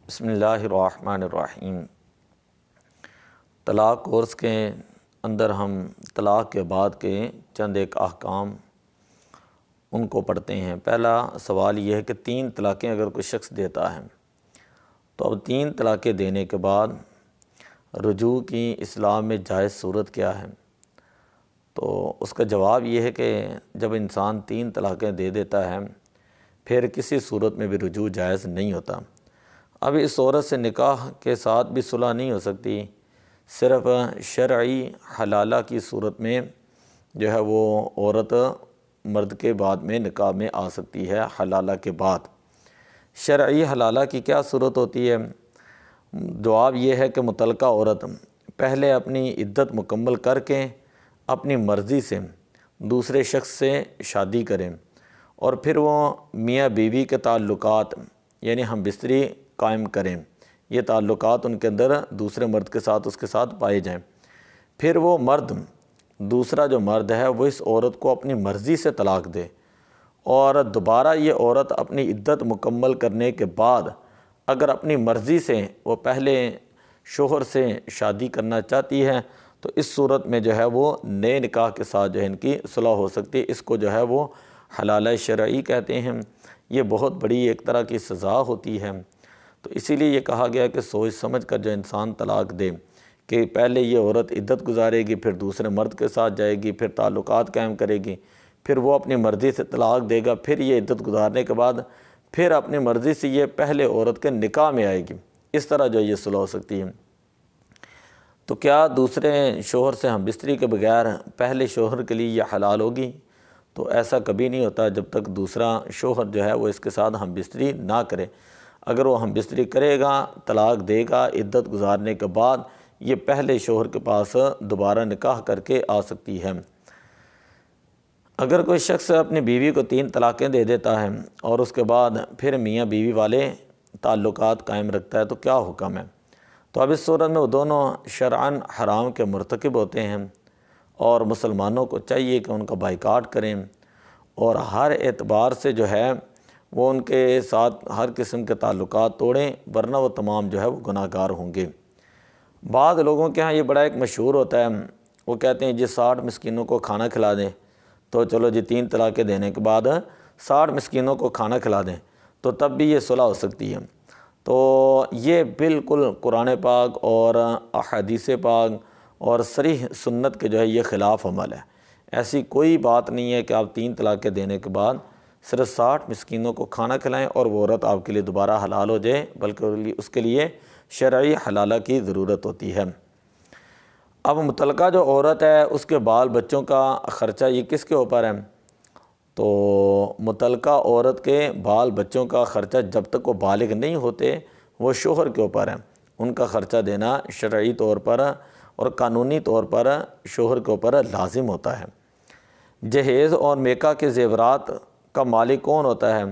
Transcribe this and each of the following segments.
بسم اللہ الرحمن الرحیم۔ طلاق کورس کے اندر ہم طلاق کے بعد کے چند ایک احکام ان کو پڑھتے ہیں۔ پہلا سوال یہ ہے کہ 3 طلاقیں اگر کوئی شخص دیتا ہے تو اب 3 طلاقیں دینے کے بعد رجوع کی اسلام میں جائز صورت کیا ہے؟ تو اس کا جواب یہ ہے کہ جب انسان 3 طلاقیں دے دیتا ہے پھر کسی صورت میں بھی رجوع جائز نہیں ہوتا۔ اب اس عورت سے نکاح کے ساتھ بھی صلح نہیں ہو سکتی، صرف شرعی حلالہ کی صورت میں جو ہے وہ عورت مرد کے بعد میں نکاح میں آ سکتی ہے۔ حلالہ کے بعد شرعی حلالہ کی کیا صورت ہوتی ہے؟ جواب یہ ہے کہ متعلقہ عورت پہلے اپنی عدت مکمل کر کے اپنی مرضی سے دوسرے شخص سے شادی کریں اور پھر وہ میاں بیوی کے تعلقات یعنی ہم بستری قائم کریں، یہ تعلقات ان کے اندر دوسرے مرد کے ساتھ اس کے ساتھ پائے جائیں، پھر وہ مرد دوسرا جو مرد ہے وہ اس عورت کو اپنی مرضی سے طلاق دے اور دوبارہ یہ عورت اپنی عدت مکمل کرنے کے بعد اگر اپنی مرضی سے وہ پہلے شوہر سے شادی کرنا چاہتی ہے تو اس صورت میں جو ہے وہ نئے نکاح کے ساتھ جو ہے ان کی صلح ہو سکتی ہے۔ اس کو جو ہے وہ حلالہ شرعی کہتے ہیں۔ یہ بہت بڑی ایک طرح کی سزا ہوتی ہے، تو اسی لیے یہ کہا گیا کہ سوچ سمجھ کر جو انسان طلاق دے کہ پہلے یہ عورت عدت گزارے گی، پھر دوسرے مرد کے ساتھ جائے گی، پھر تعلقات قائم کرے گی، پھر وہ اپنی مرضی سے طلاق دے گا، پھر یہ عدت گزارنے کے بعد پھر اپنی مرضی سے یہ پہلے عورت کے نکاح میں آئے گی، اس طرح جو یہ صلح ہو سکتی ہے۔ تو کیا دوسرے شوہر سے ہم بستری کے بغیر پہلے شوہر کے لیے یہ حلال ہوگی؟ تو ایسا کبھی نہیں ہوتا جب تک دوسرا شوہر جو ہے وہ اس کے ساتھ ہم بستری نہ کرے۔ اگر وہ ہم بستری کرے گا، طلاق دے گا، عدت گزارنے کے بعد یہ پہلے شوہر کے پاس دوبارہ نکاح کر کے آ سکتی ہے۔ اگر کوئی شخص اپنی بیوی کو 3 طلاقیں دے دیتا ہے اور اس کے بعد پھر میاں بیوی والے تعلقات قائم رکھتا ہے تو کیا حکم ہے؟ تو اب اس صورت میں وہ دونوں شرعاً حرام کے مرتکب ہوتے ہیں اور مسلمانوں کو چاہیے کہ ان کا بائیکاٹ کریں اور ہر اعتبار سے جو ہے وہ ان کے ساتھ ہر قسم کے تعلقات توڑیں، ورنہ وہ تمام جو ہے وہ گناہ گار ہوں گے۔ بعض لوگوں کے ہاں یہ بڑا ایک مشہور ہوتا ہے، وہ کہتے ہیں جی 60 مسکینوں کو کھانا کھلا دیں، تو چلو جی 3 طلاقیں دینے کے بعد 60 مسکینوں کو کھانا کھلا دیں تو تب بھی یہ صلح ہو سکتی ہے۔ تو یہ بالکل قرآن پاک اور احادیث پاک اور صریح سنت کے جو ہے یہ خلاف عمل ہے۔ ایسی کوئی بات نہیں ہے کہ آپ 3 طلاقیں دینے کے بعد صرف 60 مسکینوں کو کھانا کھلائیں اور وہ عورت آپ کے لیے دوبارہ حلال ہو جائے، بلکہ اس کے لیے شرعی حلالہ کی ضرورت ہوتی ہے۔ اب متعلقہ جو عورت ہے اس کے بال بچوں کا خرچہ یہ کس کے اوپر ہے؟ تو متعلقہ عورت کے بال بچوں کا خرچہ جب تک وہ بالغ نہیں ہوتے وہ شوہر کے اوپر ہے، ان کا خرچہ دینا شرعی طور پر اور قانونی طور پر شوہر کے اوپر لازم ہوتا ہے۔ جہیز اور میکہ کے زیورات کا مالک کون ہوتا ہے؟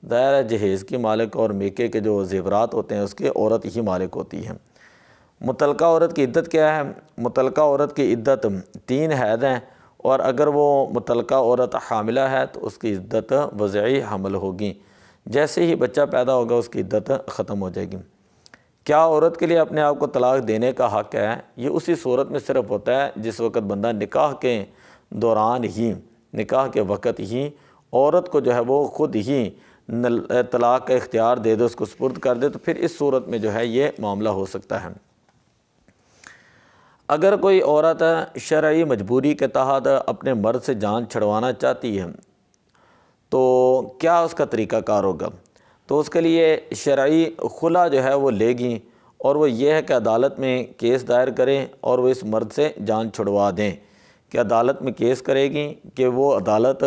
ظاہر ہے جہیز کی مالک اور میکے کے جو زیورات ہوتے ہیں اس کے عورت ہی مالک ہوتی ہے۔ متعلقہ عورت کی عدت کیا ہے؟ متعلقہ عورت کی عدت 3 حید ہیں اور اگر وہ متعلقہ عورت حاملہ ہے تو اس کی عدت وضعی حمل ہوگی، جیسے ہی بچہ پیدا ہوگا اس کی عدت ختم ہو جائے گی۔ کیا عورت کے لیے اپنے آپ کو طلاق دینے کا حق ہے؟ یہ اسی صورت میں صرف ہوتا ہے جس وقت بندہ نکاح کے دوران ہی، نکاح کے وقت ہی عورت کو جو ہے وہ خود ہی طلاق کا اختیار دے دے، اس کو سپرد کر دے، تو پھر اس صورت میں جو ہے یہ معاملہ ہو سکتا ہے۔ اگر کوئی عورت شرعی مجبوری کے تحت اپنے مرد سے جان چھڑوانا چاہتی ہے تو کیا اس کا طریقہ کار ہوگا؟ تو اس کے لیے شرعی خلع جو ہے وہ لے گی اور وہ یہ ہے کہ عدالت میں کیس دائر کریں اور وہ اس مرد سے جان چھڑوا دیں، کہ عدالت میں کیس کرے گی کہ وہ عدالت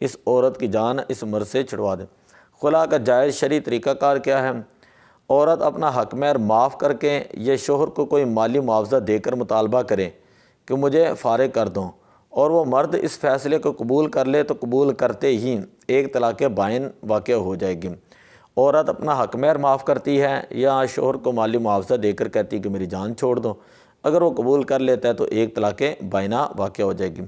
اس عورت کی جان اس مرد سے چھڑوا دے۔ خلع کا جائز شرعی طریقہ کار کیا ہے؟ عورت اپنا حق مہر معاف کر کے یہ شوہر کو کوئی مالی معاوضہ دے کر مطالبہ کرے کہ مجھے فارغ کر دو اور وہ مرد اس فیصلے کو قبول کر لے تو قبول کرتے ہی 1 طلاق بائن واقع ہو جائے گی۔ عورت اپنا حق مہر معاف کرتی ہے یا شوہر کو مالی معاوضہ دے کر کہتی کہ میری جان چھوڑ دو، اگر وہ قبول کر لیتا ہے تو 1 طلاق بائنہ واقع ہو جائے گی۔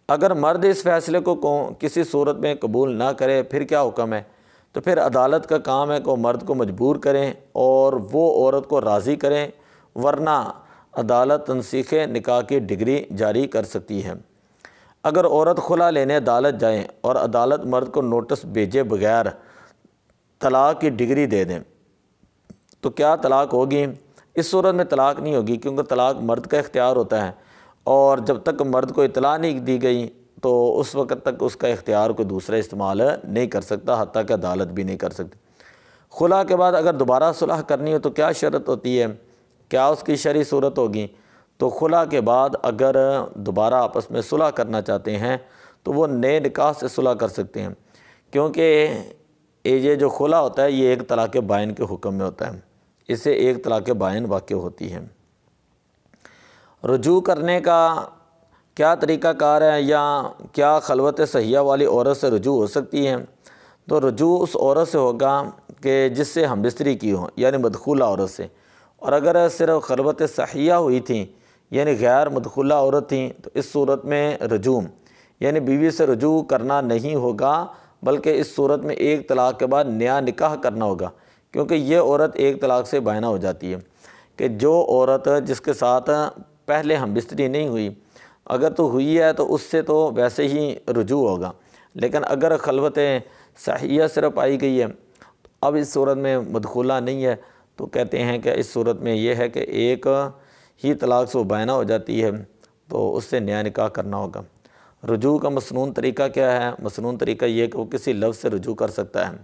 اگر مرد اس فیصلے کو کسی صورت میں قبول نہ کرے پھر کیا حکم ہے؟ تو پھر عدالت کا کام ہے کہ وہ مرد کو مجبور کریں اور وہ عورت کو راضی کریں، ورنہ عدالت تنسیخ نکاح کی ڈگری جاری کر سکتی ہے۔ اگر عورت خلا لینے عدالت جائیں اور عدالت مرد کو نوٹس بھیجے بغیر طلاق کی ڈگری دے دیں تو کیا طلاق ہوگی؟ اس صورت میں طلاق نہیں ہوگی، کیونکہ طلاق مرد کا اختیار ہوتا ہے، اور جب تک مرد کو اطلاع نہیں دی گئی تو اس وقت تک اس کا اختیار کوئی دوسرا استعمال نہیں کر سکتا، حتیٰ کہ عدالت بھی نہیں کر سکتی۔ خلا کے بعد اگر دوبارہ صلح کرنی ہو تو کیا شرط ہوتی ہے، کیا اس کی شرعی صورت ہوگی؟ تو خلا کے بعد اگر دوبارہ آپس میں صلح کرنا چاہتے ہیں تو وہ نئے نکاح سے صلح کر سکتے ہیں، کیونکہ یہ جو خلا ہوتا ہے یہ ایک طلاق بائن کے حکم میں ہوتا ہے، اس سے ایک طلاق بائن واقع ہوتی ہے۔ رجوع کرنے کا کیا طریقہ کار ہے، یا کیا خلوت صحیحہ والی عورت سے رجوع ہو سکتی ہے؟ تو رجوع اس عورت سے ہوگا کہ جس سے ہم بستری کی ہو، یعنی مدخولہ عورت سے، اور اگر صرف خلوت صحیحہ ہوئی تھیں یعنی غیر مدخولہ عورت تھیں تو اس صورت میں رجوع یعنی بیوی سے رجوع کرنا نہیں ہوگا، بلکہ اس صورت میں ایک طلاق کے بعد نیا نکاح کرنا ہوگا، کیونکہ یہ عورت ایک طلاق سے بائنہ ہو جاتی ہے کہ جو عورت جس کے ساتھ پہلے ہم بستری نہیں ہوئی، اگر تو ہوئی ہے تو اس سے تو ویسے ہی رجوع ہوگا، لیکن اگر خلوت صحیحہ صرف پائی گئی ہے اب اس صورت میں مدخولہ نہیں ہے، تو کہتے ہیں کہ اس صورت میں یہ ہے کہ ایک ہی طلاق سے وہ بائنہ ہو جاتی ہے، تو اس سے نیا نکاح کرنا ہوگا۔ رجوع کا مسنون طریقہ کیا ہے؟ مسنون طریقہ یہ کہ وہ کسی لفظ سے رجوع کر سکتا ہے،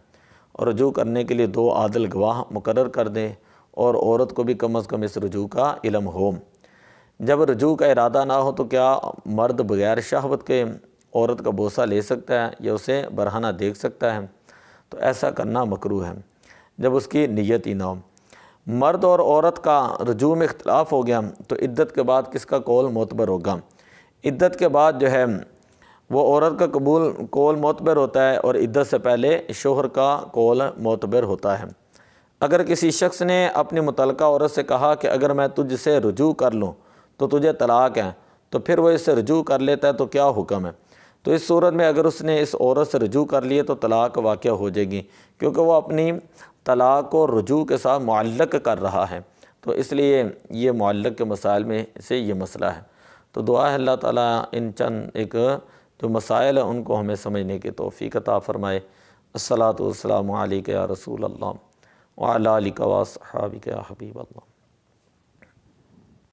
اور رجوع کرنے کے لیے 2 عادل گواہ مقرر کر دیں، اور عورت کو بھی کم از کم اس رجوع کا علم ہو۔ جب رجوع کا ارادہ نہ ہو تو کیا مرد بغیر شہوت کے عورت کا بوسہ لے سکتا ہے یا اسے برہنہ دیکھ سکتا ہے؟ تو ایسا کرنا مکروہ ہے جب اس کی نیت ہی نہ ہو۔ مرد اور عورت کا رجوع میں اختلاف ہو گیا تو عدت کے بعد کس کا قول معتبر ہوگا؟ عدت کے بعد جو ہے وہ عورت کا قول معتبر ہوتا ہے، اور عدت سے پہلے شوہر کا قول معتبر ہوتا ہے۔ اگر کسی شخص نے اپنی متعلقہ عورت سے کہا کہ اگر میں تجھ سے رجوع کر لوں تو تجھے طلاق ہے، تو پھر وہ اس سے رجوع کر لیتا ہے تو کیا حکم ہے؟ تو اس صورت میں اگر اس نے اس عورت سے رجوع کر لیے تو طلاق واقع ہو جائے گی، کیونکہ وہ اپنی طلاق کو رجوع کے ساتھ معلق کر رہا ہے، تو اس لیے یہ معلق کے مسائل میں سے یہ مسئلہ ہے۔ تو دعا ہے اللہ تعالیٰ ان چند ایک جو مسائل ہیں ان کو ہمیں سمجھنے کی توفیق عطا فرمائے۔ الصلاۃ والسلام علیک یا رسول اللہ وعلی آلک واصحابک یا حبیب اللہ۔